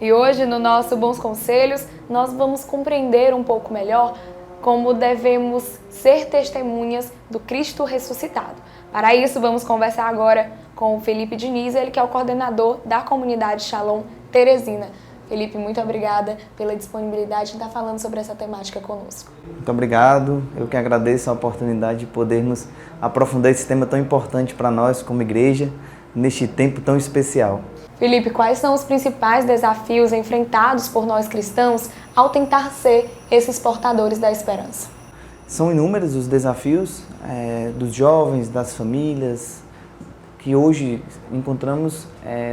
E hoje, no nosso Bons Conselhos, nós vamos compreender um pouco melhor como devemos ser testemunhas do Cristo ressuscitado. Para isso, vamos conversar agora com o Felipe Diniz, ele que é o coordenador da comunidade Shalom Teresina. Felipe, muito obrigada pela disponibilidade de estar falando sobre essa temática conosco. Muito obrigado, eu que agradeço a oportunidade de podermos aprofundar esse tema tão importante para nós como igreja, neste tempo tão especial. Felipe, quais são os principais desafios enfrentados por nós cristãos ao tentar ser esses portadores da esperança? São inúmeros os desafios dos jovens, das famílias, que hoje encontramos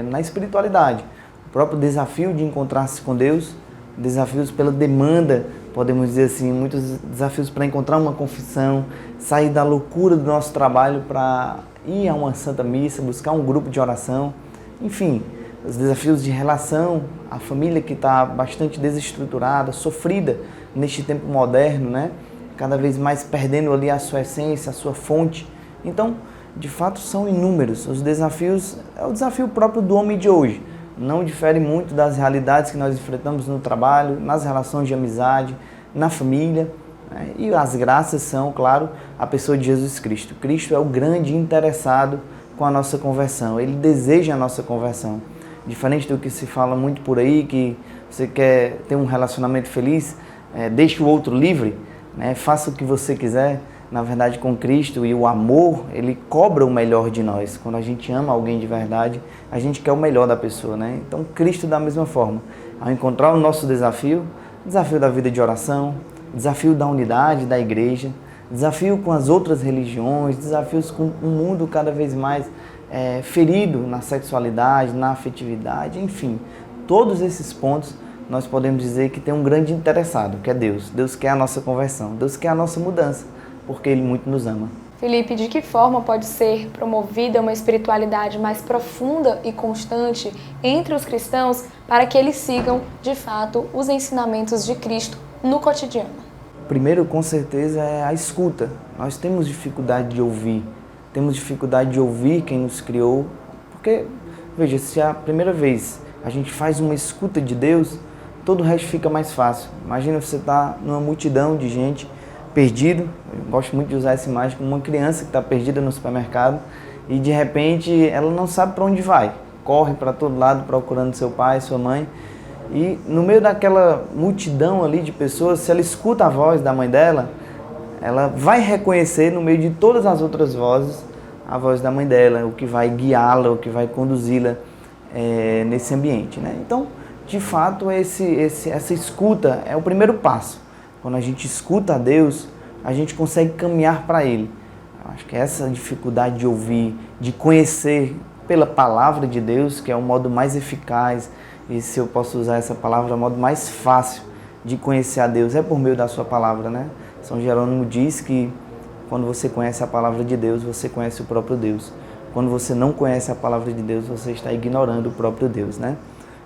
na espiritualidade. O próprio desafio de encontrar-se com Deus, desafios pela demanda, podemos dizer assim, muitos desafios para encontrar uma confissão, sair da loucura do nosso trabalho para ir a uma santa missa, buscar um grupo de oração, enfim, os desafios de relação, a família que está bastante desestruturada, sofrida neste tempo moderno, né? Cada vez mais perdendo ali a sua essência, a sua fonte. Então, de fato, são inúmeros os desafios, é o desafio próprio do homem de hoje. Não difere muito das realidades que nós enfrentamos no trabalho, nas relações de amizade, na família. Né? E as graças são, claro, a pessoa de Jesus Cristo. Cristo é o grande interessado com a nossa conversão. Ele deseja a nossa conversão. Diferente do que se fala muito por aí, que você quer ter um relacionamento feliz, deixe o outro livre, né? Faça o que você quiser. Na verdade, com Cristo e o amor, Ele cobra o melhor de nós. Quando a gente ama alguém de verdade, a gente quer o melhor da pessoa, né? Então, Cristo da mesma forma. Ao encontrar o nosso desafio da vida de oração, desafio da unidade da igreja, desafio com as outras religiões, desafios com um mundo cada vez mais ferido na sexualidade, na afetividade, enfim. Todos esses pontos nós podemos dizer que tem um grande interessado, que é Deus. Deus quer a nossa conversão, Deus quer a nossa mudança, porque Ele muito nos ama. Felipe, de que forma pode ser promovida uma espiritualidade mais profunda e constante entre os cristãos para que eles sigam, de fato, os ensinamentos de Cristo no cotidiano? Primeiro, com certeza, é a escuta. Nós temos dificuldade de ouvir quem nos criou, porque, veja, se a primeira vez a gente faz uma escuta de Deus, todo o resto fica mais fácil. Imagina você estar numa multidão de gente perdido, eu gosto muito de usar essa imagem como uma criança que está perdida no supermercado e de repente ela não sabe para onde vai, corre para todo lado procurando seu pai, sua mãe, e no meio daquela multidão ali de pessoas, se ela escuta a voz da mãe dela, ela vai reconhecer no meio de todas as outras vozes a voz da mãe dela, o que vai guiá-la, o que vai conduzi-la nesse ambiente, né? Então, de fato, essa escuta é o primeiro passo. Quando a gente escuta a Deus, a gente consegue caminhar para Ele. Eu acho que essa dificuldade de ouvir, de conhecer pela palavra de Deus, que é o modo mais eficaz, e se eu posso usar essa palavra, o modo mais fácil de conhecer a Deus, é por meio da sua palavra, né? São Jerônimo diz que quando você conhece a palavra de Deus, você conhece o próprio Deus. Quando você não conhece a palavra de Deus, você está ignorando o próprio Deus, né?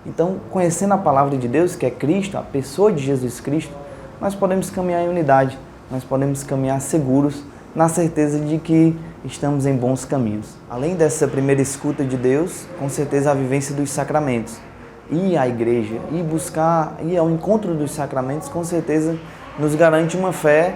Então, conhecendo a palavra de Deus, que é Cristo, a pessoa de Jesus Cristo, nós podemos caminhar em unidade, nós podemos caminhar seguros, na certeza de que estamos em bons caminhos. Além dessa primeira escuta de Deus, com certeza a vivência dos sacramentos. Ir à igreja, ir ao encontro dos sacramentos, com certeza nos garante uma fé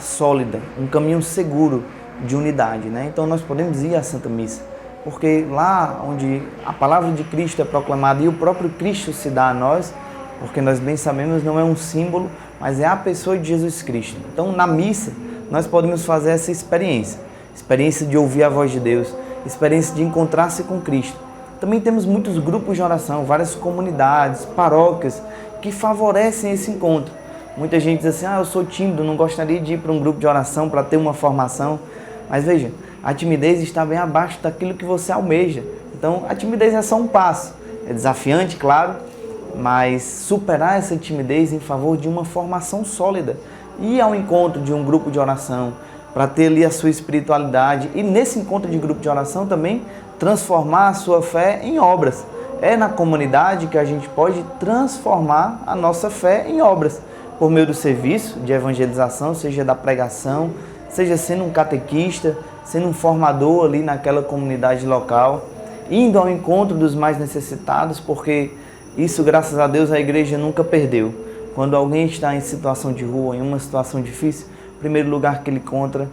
sólida, um caminho seguro de unidade, né? Então nós podemos ir à Santa Missa, porque lá onde a palavra de Cristo é proclamada e o próprio Cristo se dá a nós, porque nós bem sabemos, não é um símbolo, mas é a pessoa de Jesus Cristo. Então, na missa, nós podemos fazer essa experiência de ouvir a voz de Deus, experiência de encontrar-se com Cristo. Também temos muitos grupos de oração, várias comunidades, paróquias, que favorecem esse encontro. Muita gente diz assim, eu sou tímido, não gostaria de ir para um grupo de oração para ter uma formação. Mas veja, a timidez está bem abaixo daquilo que você almeja. Então, a timidez é só um passo. É desafiante, claro, mas superar essa timidez em favor de uma formação sólida. Ir ao encontro de um grupo de oração para ter ali a sua espiritualidade e nesse encontro de grupo de oração também transformar a sua fé em obras. É na comunidade que a gente pode transformar a nossa fé em obras, por meio do serviço de evangelização, seja da pregação, seja sendo um catequista, sendo um formador ali naquela comunidade local, indo ao encontro dos mais necessitados, porque Isso, graças a Deus, a igreja nunca perdeu. Quando alguém está em situação de rua, em uma situação difícil, o primeiro lugar que ele encontra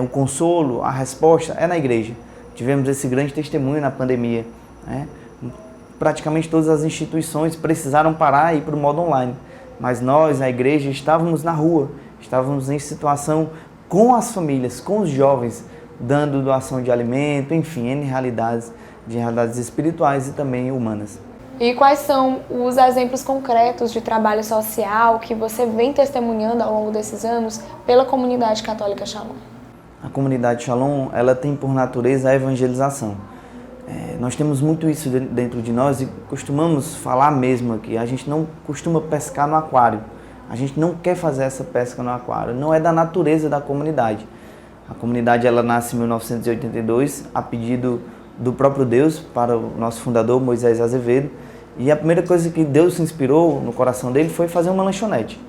o consolo, a resposta é na igreja. Tivemos esse grande testemunho na pandemia, né? Praticamente todas as instituições precisaram parar e ir para o modo online. Mas nós, a igreja, estávamos na rua, estávamos em situação com as famílias, com os jovens, dando doação de alimento, enfim, N realidades, de realidades espirituais e também humanas. E quais são os exemplos concretos de trabalho social que você vem testemunhando ao longo desses anos pela comunidade católica Shalom? A comunidade Shalom, ela tem por natureza a evangelização. Nós temos muito isso dentro de nós e costumamos falar mesmo aqui. A gente não costuma pescar no aquário. A gente não quer fazer essa pesca no aquário. Não é da natureza da comunidade. A comunidade ela nasce em 1982 a pedido do próprio Deus para o nosso fundador, Moisés Azevedo. E a primeira coisa que Deus se inspirou no coração dele foi fazer uma lanchonete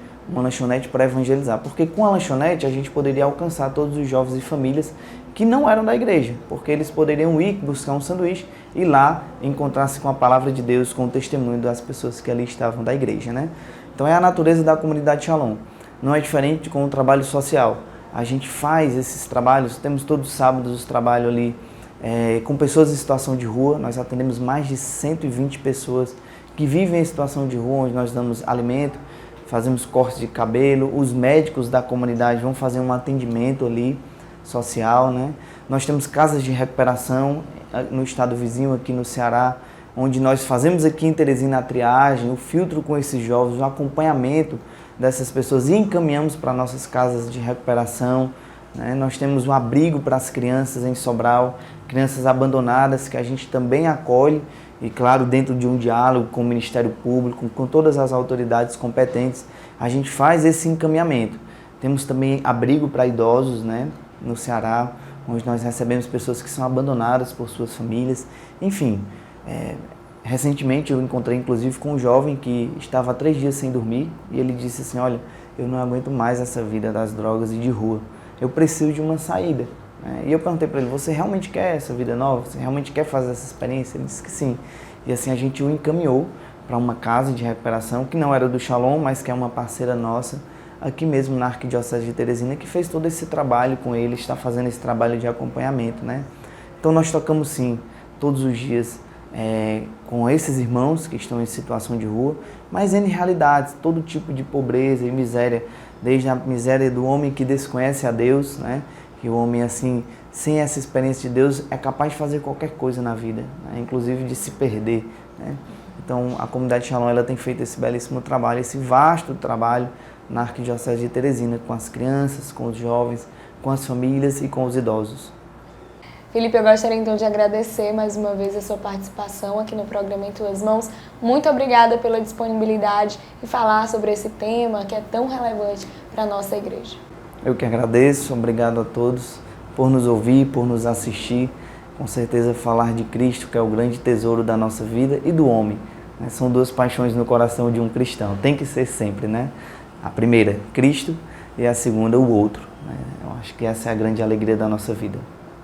para evangelizar, porque com a lanchonete a gente poderia alcançar todos os jovens e famílias que não eram da igreja, porque eles poderiam ir buscar um sanduíche e lá encontrar-se com a palavra de Deus, com o testemunho das pessoas que ali estavam da igreja, né? Então é a natureza da comunidade Shalom. Não é diferente com o trabalho social. A gente faz esses trabalhos, temos todos os sábados os trabalhos ali com pessoas em situação de rua. Nós atendemos mais de 120 pessoas que vivem em situação de rua, onde nós damos alimento, fazemos cortes de cabelo, os médicos da comunidade vão fazer um atendimento ali social, né? Nós temos casas de recuperação no estado vizinho, aqui no Ceará, onde nós fazemos aqui em Teresina a triagem, o filtro com esses jovens, o acompanhamento dessas pessoas e encaminhamos para nossas casas de recuperação, né? Nós temos um abrigo para as crianças em Sobral, crianças abandonadas que a gente também acolhe e, claro, dentro de um diálogo com o Ministério Público, com todas as autoridades competentes, a gente faz esse encaminhamento. Temos também abrigo para idosos, né, no Ceará, onde nós recebemos pessoas que são abandonadas por suas famílias. Enfim, recentemente eu encontrei inclusive com um jovem que estava há 3 dias sem dormir e ele disse assim: olha, eu não aguento mais essa vida das drogas e de rua, eu preciso de uma saída. E eu perguntei para ele: você realmente quer essa vida nova? Você realmente quer fazer essa experiência? Ele disse que sim. E assim a gente o encaminhou para uma casa de recuperação, que não era do Shalom, mas que é uma parceira nossa, aqui mesmo na Arquidiocese de Teresina, que fez todo esse trabalho com ele, está fazendo esse trabalho de acompanhamento, né? Então nós tocamos sim, todos os dias, com esses irmãos que estão em situação de rua, mas em realidades, todo tipo de pobreza e miséria, desde a miséria do homem que desconhece a Deus, né? Que o homem, assim, sem essa experiência de Deus, é capaz de fazer qualquer coisa na vida, né? Inclusive de se perder, né? Então, a comunidade Shalom, ela tem feito esse belíssimo trabalho, esse vasto trabalho na Arquidiocese de Teresina, com as crianças, com os jovens, com as famílias e com os idosos. Felipe, eu gostaria então de agradecer mais uma vez a sua participação aqui no programa Em Tuas Mãos. Muito obrigada pela disponibilidade e falar sobre esse tema que é tão relevante para a nossa igreja. Eu que agradeço, obrigado a todos por nos ouvir, por nos assistir. Com certeza falar de Cristo, que é o grande tesouro da nossa vida, e do homem, né? São 2 paixões no coração de um cristão, tem que ser sempre, né? A primeira, Cristo, e a segunda, o outro, né? Eu acho que essa é a grande alegria da nossa vida.